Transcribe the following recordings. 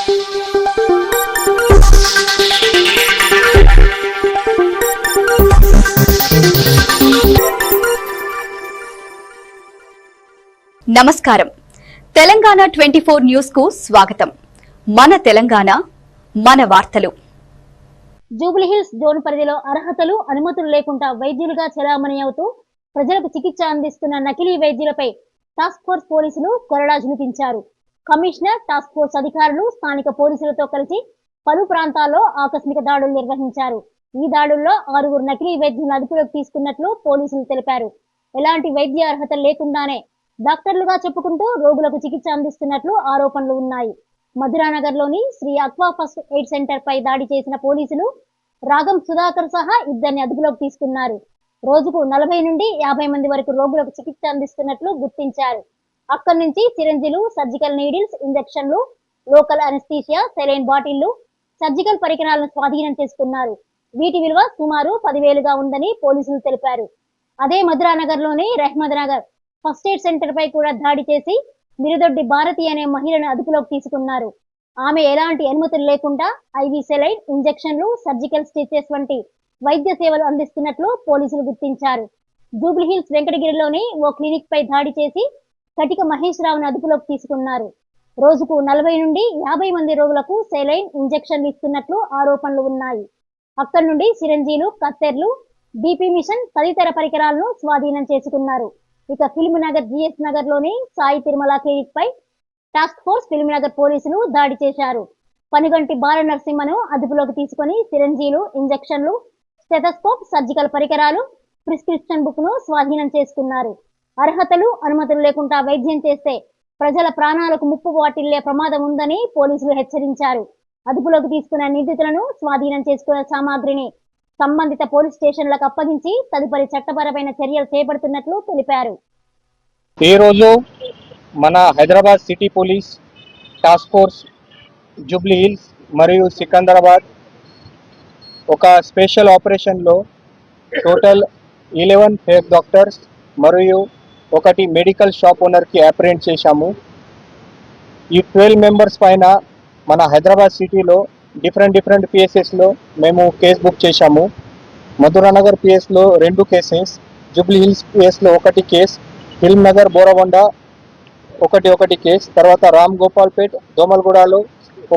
నమస్కారం. తెలంగాణ 24 న్యూస్ కు స్వాగతం. మన తెలంగాణ మన వార్తలు. జూబ్లీహిల్స్ జోన్ పరిధిలో అర్హతలు అనుమతులు లేకుండా వైద్యులుగా చెలామణి అవుతూ ప్రజలకు చికిత్స అందిస్తున్న నకిలీ వైద్యులపై టాస్క్ ఫోర్స్ పోలీసులు కొరడా జులిపించారు. కమిషనర్, టాస్క్ ఫోర్స్ అధికారులు స్థానిక పోలీసులతో కలిసి పలు ప్రాంతాల్లో ఆకస్మిక దాడులు నిర్వహించారు. ఈ దాడుల్లో 6 నకిలీ వైద్యులను అదుపులోకి తీసుకున్నట్లు పోలీసులు తెలిపారు. ఎలాంటి వైద్య అర్హత లేకుండానే డాక్టర్లుగా చెప్పుకుంటూ రోగులకు చికిత్స అందిస్తున్నట్లు ఆరోపణలు ఉన్నాయి. మధురానగర్లోని Sri aqua first aid centre పై దాడి చేసిన పోలీసులు రాగం సుధాకర్ సహా 2 అదుపులోకి తీసుకున్నారు. రోజుకు 40 నుండి 50 మంది వరకు రోగులకు చికిత్స అందిస్తున్నట్లు గుర్తించారు. అక్కడి నుంచి సిరంజిలు, సర్జికల్ నీడిల్స్, ఇంజెక్షన్లు, లోకల్ అనస్థీషియా, సెలైన్ బాటిళ్లు, సర్జికల్ పరికరాలను స్వాధీనం చేసుకున్నారు. వీటి విలువ సుమారు 10,000గా ఉందని పోలీసులు తెలిపారు. అదే మధురానగర్లోని Rehmat Nagar first aid centre పై కూడా దాడి చేసి మిరుదొడ్డి భారతి అనే మహిళను అదుపులోకి తీసుకున్నారు. ఆమె ఎలాంటి అనుమతులు లేకుండా ఐవీ సెలైన్, ఇంజెక్షన్లు, సర్జికల్ స్టిచెస్ వంటి వైద్య సేవలు అందిస్తున్నట్లు పోలీసులు గుర్తించారు. జూబ్లీహిల్స్ వెంకటగిరిలోని ఓ క్లినిక్ పై దాడి చేసి కటిక మహేష్ రావును అదుపులోకి తీసుకున్నారు. రోజుకు 40 నుండి 50 మంది రోగులకు సెలైన్, ఇంజెక్షన్లు ఇస్తున్నట్లు ఆరోపణలు ఉన్నాయి. అక్కడి నుండి సిరంజీలు, కత్తెర్లు, బీపీ మిషన్ తదితర పరికరాలను స్వాధీనం చేసుకున్నారు. ఇక ఫిల్మ్ నగర్ జిఎస్ నగర్ లోని సాయి తిరుమల క్లినిక్ పై టాస్క్ ఫోర్స్ ఫిల్మ్ నగర్ పోలీసులు దాడి చేశారు. పనిగంటి బాల నరసింహను అదుపులోకి తీసుకుని సిరంజీలు, ఇంజెక్షన్లు, స్టెథోస్కోప్, సర్జికల్ పరికరాలు, ప్రిస్క్రిప్షన్ బుక్ ను స్వాధీనం చేసుకున్నారు. అర్హతలు అనుమతులు లేకుండా వైద్యం చేస్తే ప్రజల ప్రాణాలకు ముప్పు వాటిల్లే ప్రమాదం ఉందని పోలీసులు హెచ్చరించారు. అదుపులోకి తీసుకున్న నిందితులను, స్వాధీనం చేసుకున్న సామాగ్రిని సంబంధిత పోలీస్ స్టేషన్లకు అప్పగించి తదుపరి చట్టపరమైన చర్యలు చేపడుతున్నట్లు తెలిపారు. ఈ రోజు మన Hyderabad city police task force Jubilee hills మరియు సికింద్రాబాద్ ఒక స్పెషల్ ఆపరేషన్లో టోటల్ 11 ఫేక్ డాక్టర్స్ మరియు 1 మెడికల్ షాప్ ఓనర్కి అప్రెంట్ చేశాము. ఈ 12 మెంబర్స్ పైన మన హైదరాబాద్ సిటీలో డిఫరెంట్ పిఎస్ఎస్లో మేము కేసు బుక్ చేశాము. మధురానగర్ పిఎస్లో 2 కేసెస్, జూబ్లీ హిల్స్ పిఎస్లో 1 కేసు, ఫిల్మ్ నగర్ బోరబండ 1 కేసు, తర్వాత రామ్ గోపాల్పేట్ దోమల్గూడలో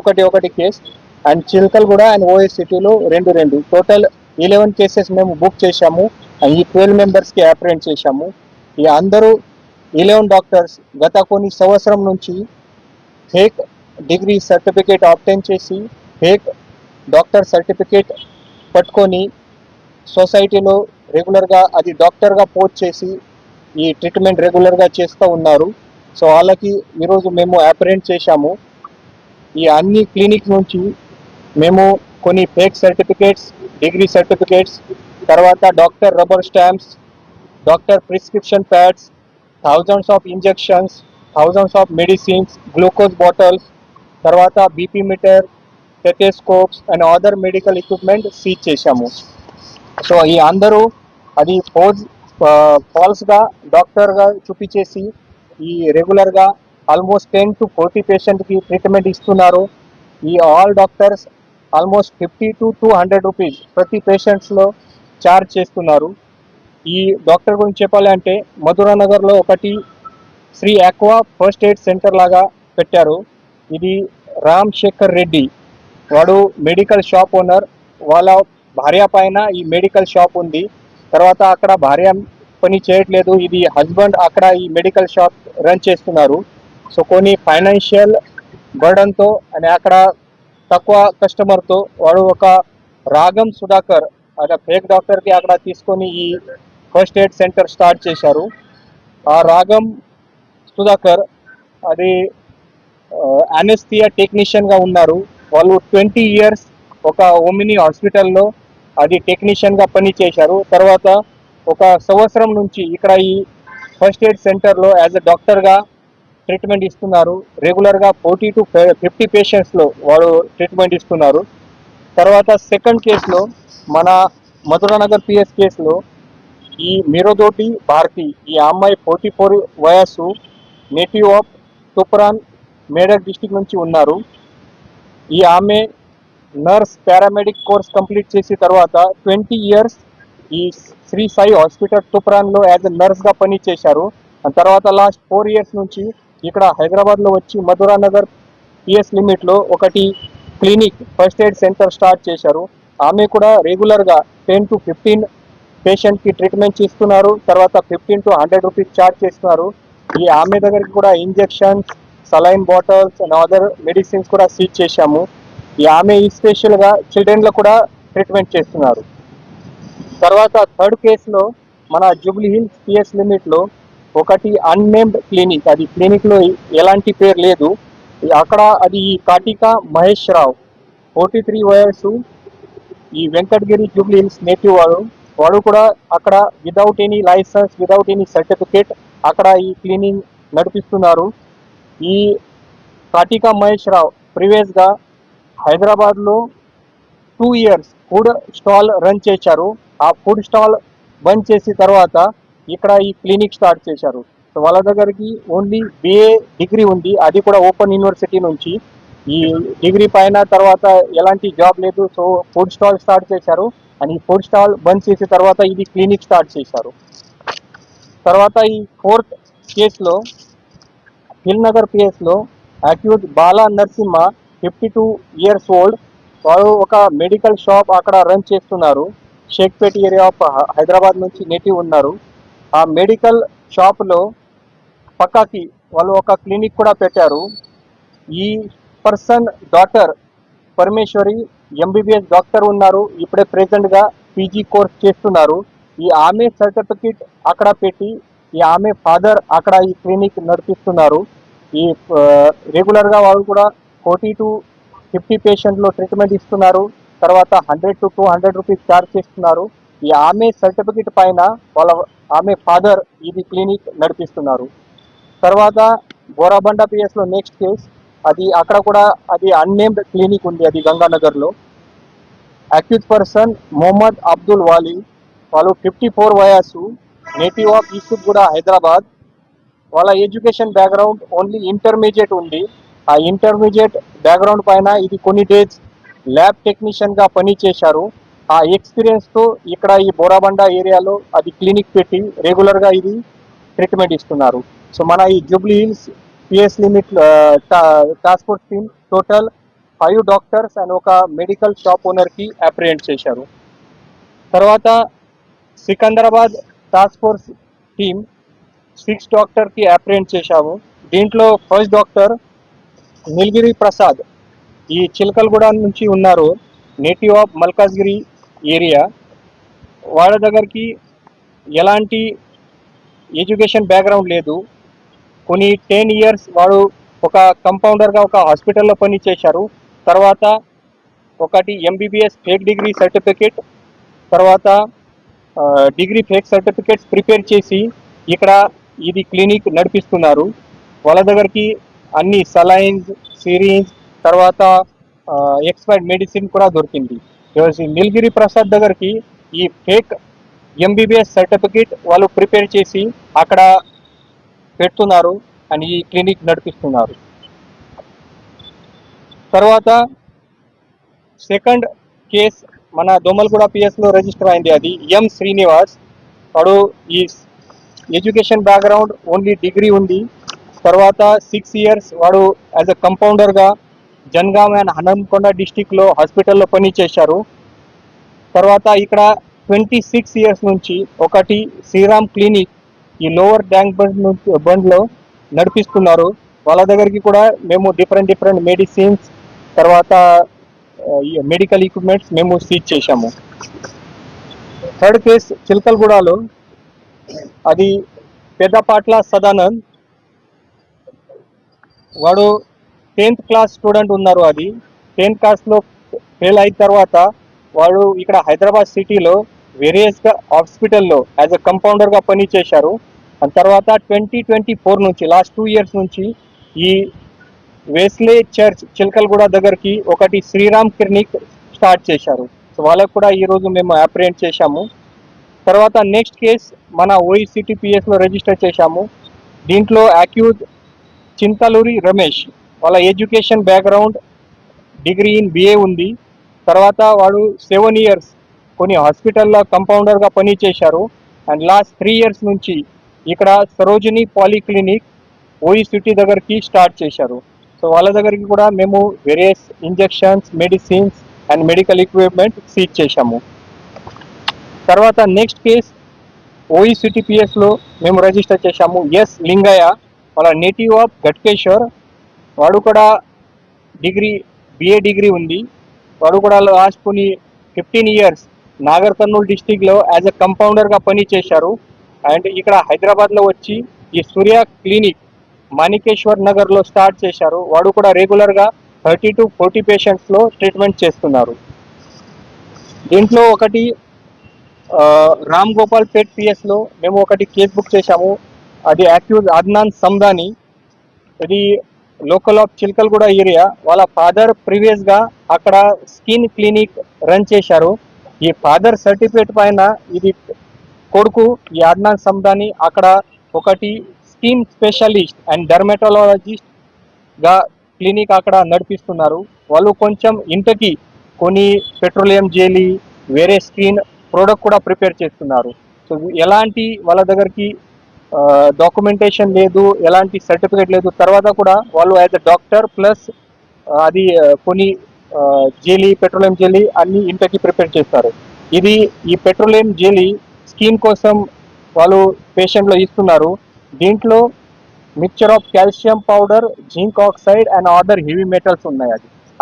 1 case and Chilkalguda and OS సిటీలో 2 టోటల్ 11 కేసెస్ మేము బుక్ చేశాము. ఈ 12 మెంబర్స్కి అప్రెంట్ చేశాము. ఈ అందరూ 11 డాక్టర్స్ గత కొన్ని సంవత్సరం నుంచి ఫేక్ డిగ్రీ సర్టిఫికేట్ ఆబ్టైన్ చేసి ఫేక్ డాక్టర్ సర్టిఫికేట్ పట్టుకొని సొసైటీలో రెగ్యులర్గా అది డాక్టర్గా పోస్ట్ చేసి ఈ ట్రీట్మెంట్ రెగ్యులర్గా చేస్తూ ఉన్నారు. సో వాళ్ళకి ఈరోజు మేము అప్రెంట్ చేశాము. ఈ అన్ని క్లినిక్ నుంచి మేము కొన్ని ఫేక్ సర్టిఫికేట్స్, డిగ్రీ సర్టిఫికేట్స్, తర్వాత doctor rubber stamps, doctor prescription pads, thousands of injections, thousands of medicines, glucose bottles, తర్వాత BP meter, stethoscopes and other medical equipment seize చేశాము. సో ఈ అందరూ అది ఫాల్స్గా డాక్టర్గా చూపించేసి ఈ రెగ్యులర్గా ఆల్మోస్ట్ 10 to 40 పేషెంట్కి ట్రీట్మెంట్ ఇస్తున్నారు. ఈ all doctors almost 50 to 200 rupees ప్రతి పేషెంట్స్లో ఛార్జ్ చేస్తున్నారు. ఈ డాక్టర్ గురించి చెప్పాలంటే మధురానగర్లో ఒకటి Shri aqua first aid centre లాగా పెట్టారు. ఇది రామ్ శేఖర్ రెడ్డి, వాడు మెడికల్ షాప్ ఓనర్. వాళ్ళ భార్య పైన ఈ మెడికల్ షాప్ ఉంది. తర్వాత అక్కడ భార్య పని చేయట్లేదు, ఇది హస్బెండ్ అక్కడ ఈ మెడికల్ షాప్ రన్ చేస్తున్నారు. సో కొన్ని ఫైనాన్షియల్ బర్డన్తో అని అక్కడ తక్కువ కస్టమర్తో వాడు ఒక రాగం సుధాకర్ అదే ఫేక్ డాక్టర్కి అక్కడ తీసుకొని ఈ ఫస్ట్ ఎయిడ్ సెంటర్ స్టార్ట్ చేశారు. ఆ రాగం సుధాకర్ అది అనస్థియా టెక్నీషియన్గా ఉన్నారు. వాళ్ళు 20 years ఒక ఓమిని హాస్పిటల్లో అది టెక్నీషియన్గా పని చేశారు. తర్వాత 1 సంవత్సరం నుంచి ఇక్కడ ఈ ఫస్ట్ ఎయిడ్ సెంటర్లో యాజ్ ఎ డాక్టర్గా ట్రీట్మెంట్ ఇస్తున్నారు. రెగ్యులర్గా 40 to 50 పేషెంట్స్లో వాళ్ళు ట్రీట్మెంట్ ఇస్తున్నారు. తర్వాత సెకండ్ కేసులో మన మధురానగర్ పిఎస్ కేసులో ఈ మిరోదోటి భారతి, ఈ అమ్మాయి 44 వయస్సు, native of Toopran Medak district నుంచి ఉన్నారు. ఈ ఆమె నర్స్ పారామెడిక్ కోర్స్ కంప్లీట్ చేసిన తర్వాత 20 ఇయర్స్ ఈ శ్రీ సాయి హాస్పిటల్ తుప్రాన్లో యాజ్ ఎ నర్స్గా పని చేశారు. తర్వాత లాస్ట్ 4 ఇయర్స్ నుంచి ఇక్కడ హైదరాబాద్లో వచ్చి మధురా నగర్ పిఎస్ లిమిట్లో ఒకటి clinic first aid centre start చేశారు. ఆమె కూడా రెగ్యులర్గా 10 to 15 పేషెంట్కి ట్రీట్మెంట్ చేస్తున్నారు. తర్వాత 15 to 100 రూపీస్ ఛార్జ్ చేస్తున్నారు. ఈ ఆమె దగ్గరికి కూడా injections, saline bottles and other medicines కూడా సీజ్ చేశాము. ఈ ఆమె స్పెషల్గా చిల్డ్రన్లో కూడా ట్రీట్మెంట్ చేస్తున్నారు. తర్వాత థర్డ్ కేసులో మన జూబ్లీ హిల్స్ పిఎస్ లిమిట్లో ఒకటి అన్నేమ్డ్ క్లినిక్, అది క్లినిక్లో ఎలాంటి పేరు లేదు. అక్కడ అది కాటికా మహేష్ రావు 43 వయసు, ఈ వెంకటగిరి జూబ్లీ హిల్స్ నేటివ్ వాడు కూడా అక్కడ without any licence, without any certificate అక్కడ ఈ క్లీనింగ్ నడిపిస్తున్నారు. ఈ కాటికా మహేష్ రావు ప్రీవియస్గా హైదరాబాద్లో 2 ఇయర్స్ ఫుడ్ స్టాల్ రన్ చేశారు. ఆ ఫుడ్ స్టాల్ బంద్ చేసిన తర్వాత ఇక్కడ ఈ క్లినిక్ స్టార్ట్ చేశారు. సో వాళ్ళ దగ్గరికి ఓన్లీ బిఏ డిగ్రీ ఉంది, అది కూడా ఓపెన్ యూనివర్సిటీ నుంచి. ఈ డిగ్రీ పైన తర్వాత ఎలాంటి జాబ్ లేదు. సో ఫుడ్ స్టాల్ స్టార్ట్ చేశారు అని ఫుడ్ స్టాల్ బంద్ చేసిన తర్వాత ఇది క్లినిక్ స్టార్ట్ చేశారు. తర్వాత ఈ ఫోర్త్ కేసులో హిల్ నగర్ పిఎస్లో accused Bala Narasimha 52 years old, వారు ఒక మెడికల్ షాప్ అక్కడ రన్ చేస్తున్నారు. షేక్పేట్ ఏరియా ఆఫ్ హైదరాబాద్ నుంచి నేటివ్ ఉన్నారు. ఆ మెడికల్ షాప్లో పక్కకి వాళ్ళు ఒక క్లినిక్ కూడా పెట్టారు. ఈ person doctor Parameswari MBBS doctor ఉన్నారు, ఇప్పుడే ప్రెసెంట్గా పీజీ కోర్స్ చేస్తున్నారు. ఈ ఆమె సర్టిఫికెట్ అక్కడ పెట్టి ఈ ఆమె ఫాదర్ అక్కడ ఈ క్లినిక్ నడిపిస్తున్నారు. ఈ రెగ్యులర్గా వాళ్ళు కూడా 40 to 50 పేషెంట్లో ట్రీట్మెంట్ ఇస్తున్నారు. తర్వాత 100 to 200 రూపీస్ ఛార్జ్ చేస్తున్నారు. ఈ ఆమె సర్టిఫికెట్ పైన వాళ్ళ ఆమె ఫాదర్ ఇది క్లినిక్ నడిపిస్తున్నారు. తర్వాత బోరాబండ పిఎస్లో నెక్స్ట్ కేస్, అది అక్కడ కూడా అది అన్నేమ్డ్ క్లినిక్ ఉంది, అది గంగానగర్లో. అక్యూజ్ పర్సన్ మొహమ్మద్ అబ్దుల్ వాలీ, వాళ్ళు 54 వయసు, నేటివ్ ఆఫ్ యూసుఫ్గూడ హైదరాబాద్. వాళ్ళ ఎడ్యుకేషన్ బ్యాక్గ్రౌండ్ ఓన్లీ ఇంటర్మీడియట్ ఉంది. ఆ ఇంటర్మీడియట్ బ్యాక్గ్రౌండ్ పైన ఇది కొన్ని డేస్ ల్యాబ్ టెక్నీషియన్గా పని చేశారు. ఆ ఎక్స్పీరియన్స్తో ఇక్కడ ఈ బోరాబండ ఏరియాలో అది క్లినిక్ పెట్టి రెగ్యులర్గా ఇది ట్రీట్మెంట్ ఇస్తున్నారు. సో మన ఈ Jubilee hills PS limit task force team total 5 doctors and ఒక మెడికల్ షాప్ ఓనర్కి అప్రిహెండ్ చేశారు. తర్వాత సికంద్రాబాద్ టాస్క్ ఫోర్స్ టీమ్ 6 డాక్టర్కి అప్రిహెండ్ చేశాము. దీంట్లో ఫస్ట్ డాక్టర్ నీలగిరి ప్రసాద్, ఈ చిలకలగూడ నుంచి ఉన్నారు, నేటివ్ ఆఫ్ మల్కాజ్గిరి ఏరియా. వాళ్ళ దగ్గరికి ఎలాంటి ఎడ్యుకేషన్ బ్యాక్గ్రౌండ్ లేదు. కొన్ని 10 ఇయర్స్ వాడు ఒక కంపౌండర్గా ఒక హాస్పిటల్లో పని చేశారు. తర్వాత ఒకటి ఎంబీబీఎస్ ఫేక్ డిగ్రీ సర్టిఫికేట్, తర్వాత డిగ్రీ ఫేక్ సర్టిఫికేట్స్ ప్రిపేర్ చేసి ఇక్కడ ఇది క్లినిక్ నడిపిస్తున్నారు. వాళ్ళ దగ్గరికి అన్ని సలైన్స్, సిరీన్స్, తర్వాత ఎక్స్పైర్డ్ మెడిసిన్ కూడా దొరికింది. నీలగిరి ప్రసాద్ దగ్గరికి ఈ ఫేక్ ఎంబీబీఎస్ సర్టిఫికేట్ వాళ్ళు ప్రిపేర్ చేసి అక్కడ పెడుతున్నారు అని ఈ క్లినిక్ నడిపిస్తున్నారు. తర్వాత సెకండ్ కేస్ మన దోమల్గూడ పిఎస్లో రిజిస్టర్ అయింది, అది ఎం శ్రీనివాస్. వాడు ఈ ఎడ్యుకేషన్ బ్యాక్గ్రౌండ్ ఓన్లీ డిగ్రీ ఉంది. తర్వాత 6 ఇయర్స్ వాడు యాజ్ అ కంపౌండర్గా జన్గాం అండ్ హనంకొండ డిస్టిక్లో హాస్పిటల్లో పని చేశారు. తర్వాత ఇక్కడ 26 ఇయర్స్ నుంచి ఒకటి శ్రీరామ్ క్లినిక్ ఈ లోవర్ ట్యాంక్ బండ్లో నడిపిస్తున్నారు. వాళ్ళ దగ్గరికి కూడా మేము డిఫరెంట్ మెడిసిన్స్, తర్వాత మెడికల్ ఎక్విప్మెంట్స్ మేము సీజ్ చేశాము. థర్డ్ కేస్ చిలకలగూడలో, అది పెద్దపాట్ల సదానంద్, వాడు 10th క్లాస్ స్టూడెంట్ ఉన్నారు. అది 10th క్లాస్లో ఫెయిల్ అయిన తర్వాత వాడు ఇక్కడ హైదరాబాద్ సిటీలో వేరియస్ హాస్పిటల్లో యాజ్ అ కంపౌండర్గా పని చేశారు. ఆ తర్వాత 2024 నుంచి లాస్ట్ 2 ఇయర్స్ నుంచి ఈ వెస్లే చర్చ్ చిలకలగూడ దగ్గరికి ఒకటి శ్రీరామ్ క్లినిక్ స్టార్ట్ చేశారు. సో వాళ్ళకు కూడా ఈరోజు మేము అప్రిహెండ్ చేశాము. తర్వాత నెక్స్ట్ కేస్ మన ఓఈసిటీ పిఎస్లో రిజిస్టర్ చేశాము. దీంట్లో అక్యూజ్ చింతలూరి రమేష్, వాళ్ళ education background degree in BA ఉంది. తర్వాత వాడు 7 ఇయర్స్ కొన్ని హాస్పిటల్లో కంపౌండర్గా పని చేశారు. అండ్ లాస్ట్ 3 ఇయర్స్ నుంచి ఇక్కడ సరోజిని పాలీక్లినిక్ ఓయి సిటీ దగ్గరికి స్టార్ట్ చేశారు. సో వాళ్ళ దగ్గరికి కూడా మేము various injections, medicines and medical equipment seize చేశాము. తర్వాత నెక్స్ట్ కేస్ ఓయి సిటీపీఎస్లో మేము రిజిస్టర్ చేశాము. ఎస్ లింగయ్య, వాళ్ళ నేటివ్ ఆఫ్ గట్కేశ్వర్. వాడు కూడా బిఏ డిగ్రీ ఉంది. వాడు కూడా లాస్ట్ కొన్ని 15 ఇయర్స్ నాగర్ కర్నూలు డిస్టిక్లో యాజ్ ఎ కంపౌండర్గా పని చేశారు. అండ్ ఇక్కడ హైదరాబాద్లో వచ్చి ఈ సూర్య క్లినిక్ మాణికేశ్వర్ నగర్లో స్టార్ట్ చేశారు. వాడు కూడా రెగ్యులర్గా 30 to 40 పేషెంట్స్లో ట్రీట్మెంట్ చేస్తున్నారు. దీంట్లో ఒకటి రామ్ గోపాల్ పేట్ పిఎస్లో మేము ఒకటి కేసు బుక్ చేశాము. అది అక్యూజ్ అద్నాన్ సందాని. ఇది లోకల్ ఆఫ్ చిల్కల్గూడ ఏరియా. వాళ్ళ ఫాదర్ ప్రీవియస్గా అక్కడ స్కిన్ క్లినిక్ రన్ చేశారు. ఈ ఫాదర్ సర్టిఫికేట్ పైన ఇది కొడుకు ఈ అద్నాన్ సందాని అక్కడ ఒకటి స్కిన్ స్పెషలిస్ట్ అండ్ డర్మటాలజిస్ట్గా క్లినిక్ అక్కడ నడిపిస్తున్నారు. వాళ్ళు కొంచెం ఇంటికి కొన్ని పెట్రోలియం జెలీ, వేరే స్కిన్ ప్రోడక్ట్ కూడా ప్రిపేర్ చేస్తున్నారు. సో ఎలాంటి వాళ్ళ దగ్గరికి డాక్యుమెంటేషన్ లేదు, ఎలాంటి సర్టిఫికేట్ లేదు. తర్వాత కూడా వాళ్ళు యాజ్ ఎ డాక్టర్ ప్లస్ అది కొన్ని జెలీ, పెట్రోలియం జెలీ అన్ని ఇంటికి ప్రిపేర్ చేస్తారు. ఈ పెట్రోలియం జెలీ స్కిన్ కోసం వాళ్ళు పేషెంట్లో ఇస్తున్నారు. దీంట్లో mixture of calcium powder, zinc oxide and other heavy metals ఉన్నాయి.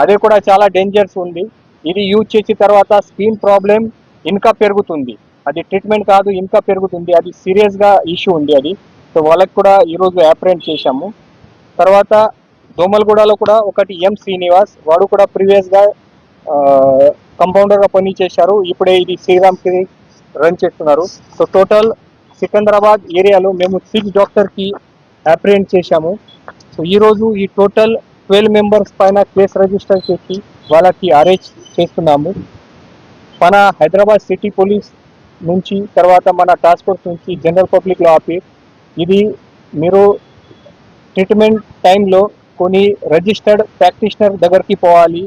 అదే కూడా చాలా డేంజర్స్ ఉంది. ఇది యూజ్ చేసిన తర్వాత స్కిన్ ప్రాబ్లం ఇంకా పెరుగుతుంది. అది ట్రీట్మెంట్ కాదు, ఇంకా పెరుగుతుంది. అది సీరియస్గా ఇష్యూ ఉంది అది. సో వాళ్ళకి కూడా ఈరోజు అప్రెంట్ చేశాము. తర్వాత దోమల్గూడలో కూడా ఒకటి ఎం శ్రీనివాస్, వాడు కూడా ప్రీవియస్గా కంపౌండర్గా పని చేశారు. ఇప్పుడే ఇది శ్రీరామ్కి రన్ చేస్తున్నారు. సో టోటల్ సికింద్రాబాద్ ఏరియాలో మేము 6 డాక్టర్కి అప్రెంట్ చేశాము. సో ఈరోజు ఈ టోటల్ 12 మెంబర్స్ పైన కేసు రిజిస్టర్ చేసి వాళ్ళకి అరెస్ట్ చేస్తున్నాము. మన హైదరాబాద్ సిటీ పోలీస్ నుంచి, తర్వాత మన టాస్క్ ఫోర్స్ నుంచి జనరల్ పబ్లిక్లో ఆపి ఇది మీరు ట్రీట్మెంట్ టైంలో కొన్ని రిజిస్టర్డ్ ప్రాక్టీషనర్ దగ్గరికి పోవాలి,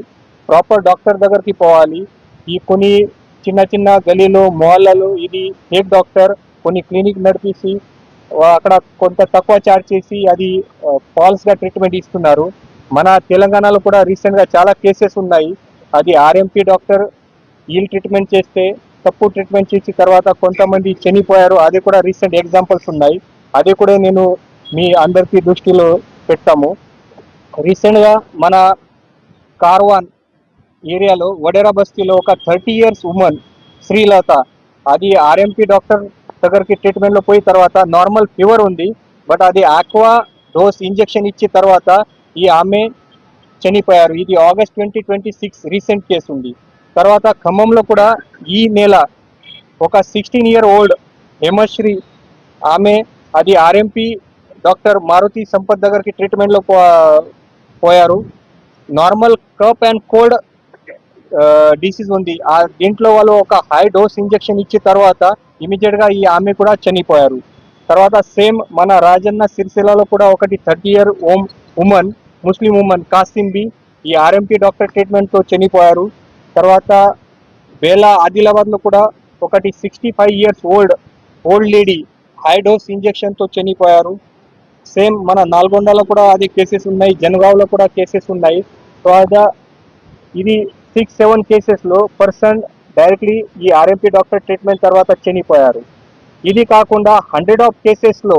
ప్రాపర్ డాక్టర్ దగ్గరికి పోవాలి. ఈ కొన్ని చిన్న చిన్న గలీలో, మొహల్లలో ఇది ఫేక్ డాక్టర్ కొన్ని క్లినిక్ నడిపేసి అక్కడ కొంత తక్కువ ఛార్జ్ చేసి అది ఫాల్స్గా ట్రీట్మెంట్ ఇస్తున్నారు. మన తెలంగాణలో కూడా రీసెంట్గా చాలా కేసెస్ ఉన్నాయి. అది ఆర్ఎంపీ డాక్టర్ వీళ్ళు ట్రీట్మెంట్ చేస్తే తప్పు ట్రీట్మెంట్ చేసి తర్వాత కొంతమంది చనిపోయారు. అది కూడా రీసెంట్ ఎగ్జాంపుల్స్ ఉన్నాయి. అది కూడా నేను మీ అందరికీ దృష్టిలో పెడతాము. రీసెంట్గా మన కార్వాన్ ఏరియాలో వడేరా బస్తీలో ఒక 30 ఇయర్స్ ఉమెన్ శ్రీలత, అది ఆర్ఎంపీ డాక్టర్ దగ్గరికి ట్రీట్మెంట్లో పోయిన తర్వాత నార్మల్ ఫీవర్ ఉంది, బట్ అది ఆక్వా డోస్ ఇంజెక్షన్ ఇచ్చిన తర్వాత ఈ ఆమె చనిపోయారు. ఇది ఆగస్ట్ 2026 రీసెంట్ కేసు ఉంది. తర్వాత ఖమ్మంలో కూడా ఈ నెల ఒక 16 ఇయర్ ఓల్డ్ హేమశ్రీ ఆమె, అది ఆర్ఎంపీ డాక్టర్ మారుతి సంపత్ దగ్గరికి ట్రీట్మెంట్లో పోయారు. Normal cup and cold disease ఉంది. దీంట్లో వాళ్ళు ఒక హై డోస్ ఇంజెక్షన్ ఇచ్చిన తర్వాత ఇమీడియట్గా ఈ ఆమె కూడా చనిపోయారు. తర్వాత సేమ్ మన రాజన్న సిరిసిల్లలో కూడా ఒకటి 30 ఇయర్ ఉమెన్, ముస్లిం ఉమెన్ కాసింబి, ఈ ఆర్ఎంపీ డాక్టర్ ట్రీట్మెంట్తో చనిపోయారు. తర్వాత బేలా ఆదిలాబాద్లో కూడా ఒకటి 65 years old lady high dose ఇంజెక్షన్తో చనిపోయారు. సేమ్ మన నల్గొండలో కూడా అది కేసెస్ ఉన్నాయి, జనగావ్లో కూడా కేసెస్ ఉన్నాయి. సో ఇది 6-7 కేసెస్లో పర్సన్ డైరెక్ట్లీ ఈ ఆర్ఎంపీ డాక్టర్ ట్రీట్మెంట్ తర్వాత చనిపోయారు. ఇది కాకుండా 100 ఆఫ్ కేసెస్లో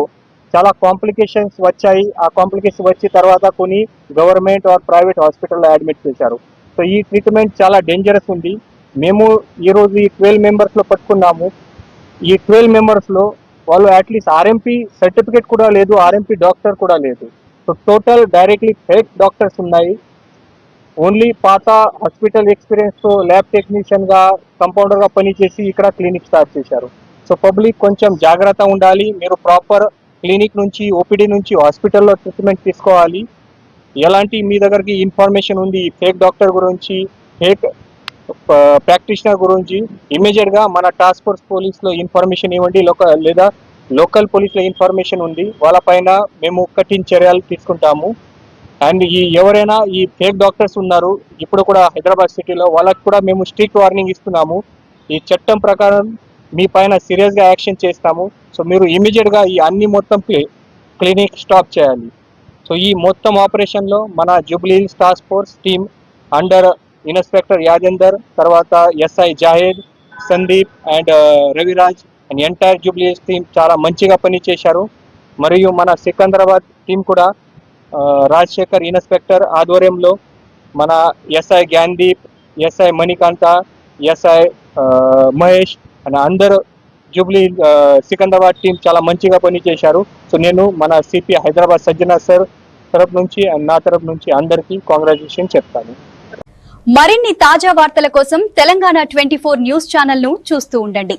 చాలా కాంప్లికేషన్స్ వచ్చాయి. ఆ కాంప్లికేషన్ వచ్చిన తర్వాత కొన్ని గవర్నమెంట్ ఆర్ ప్రైవేట్ హాస్పిటల్లో అడ్మిట్ చేశారు. సో ఈ ట్రీట్మెంట్ చాలా డేంజరస్ ఉంది. మేము ఈరోజు ఈ 12 మెంబర్స్లో పట్టుకున్నాము. ఈ 12 మెంబర్స్లో వాళ్ళు అట్లీస్ట్ ఆర్ఎంపీ సర్టిఫికేట్ కూడా లేదు, ఆర్ఎంపీ డాక్టర్ కూడా లేదు. So total directly fake doctors ఉన్నాయి. ఓన్లీ పాత హాస్పిటల్ ఎక్స్పీరియన్స్తో ల్యాబ్ టెక్నీషియన్గా, కంపౌండర్గా పనిచేసి ఇక్కడ క్లినిక్ స్టార్ట్ చేశారు. సో పబ్లిక్ కొంచెం జాగ్రత్త ఉండాలి. మీరు ప్రాపర్ క్లినిక్ నుంచి, ఓపీడీ నుంచి హాస్పిటల్లో ట్రీట్మెంట్ తీసుకోవాలి. ఎలాంటి మీ దగ్గరికి ఇన్ఫర్మేషన్ ఉంది ఫేక్ డాక్టర్ గురించి, ఫేక్ ప్రాక్టీషనర్ గురించి, ఇమీడియట్గా మన టాస్క్ ఫోర్స్ పోలీస్లో ఇన్ఫర్మేషన్ ఇవ్వండి. లేదా లోకల్ పోలీస్లో ఇన్ఫర్మేషన్ ఉంది, వాళ్ళపైన మేము కఠిన చర్యలు తీసుకుంటాము. అండ్ ఎవరైనా ఈ ఫేక్ డాక్టర్స్ ఉన్నారు ఇప్పుడు కూడా హైదరాబాద్ సిటీలో, వాళ్ళకి కూడా మేము స్ట్రిక్ట్ వార్నింగ్ ఇస్తున్నాము. ఈ చట్టం ప్రకారం మీ పైన సీరియస్గా యాక్షన్ చేస్తాము. సో మీరు ఇమీడియట్గా ఈ అన్ని మొత్తం క్లినిక్ స్టాప్ చేయాలి. సో ఈ మొత్తం ఆపరేషన్లో మన Jubilee Hills task force team under inspector Yajender, తర్వాత SI Zahed, Sandeep and Raviraj and entire Jubilee Hills team చాలా మంచిగా పనిచేశారు. మరియు మన సికింద్రాబాద్ టీం కూడా రాజశేఖర్ ఇన్స్పెక్టర్ ఆధ్వర్యంలో మన ఎస్ఐ జ్ఞాన్దీప్, ఎస్ఐ మణికాంత, ఎస్ఐ మహేష్ అని అందరూ జూబ్లీ సికింద్రాబాద్ టీం చాలా మంచిగా పనిచేశారు. సో నేను మన సిపి హైదరాబాద్ సజ్జనా సార్ తరపు నుంచి అండ్ నా తరపు నుంచి అందరికీ కాంగ్రాచులేషన్ చెప్తాను. మరిన్ని తాజా వార్తల కోసం తెలంగాణ 24 న్యూస్ ఛానల్ ను చూస్తూ ఉండండి.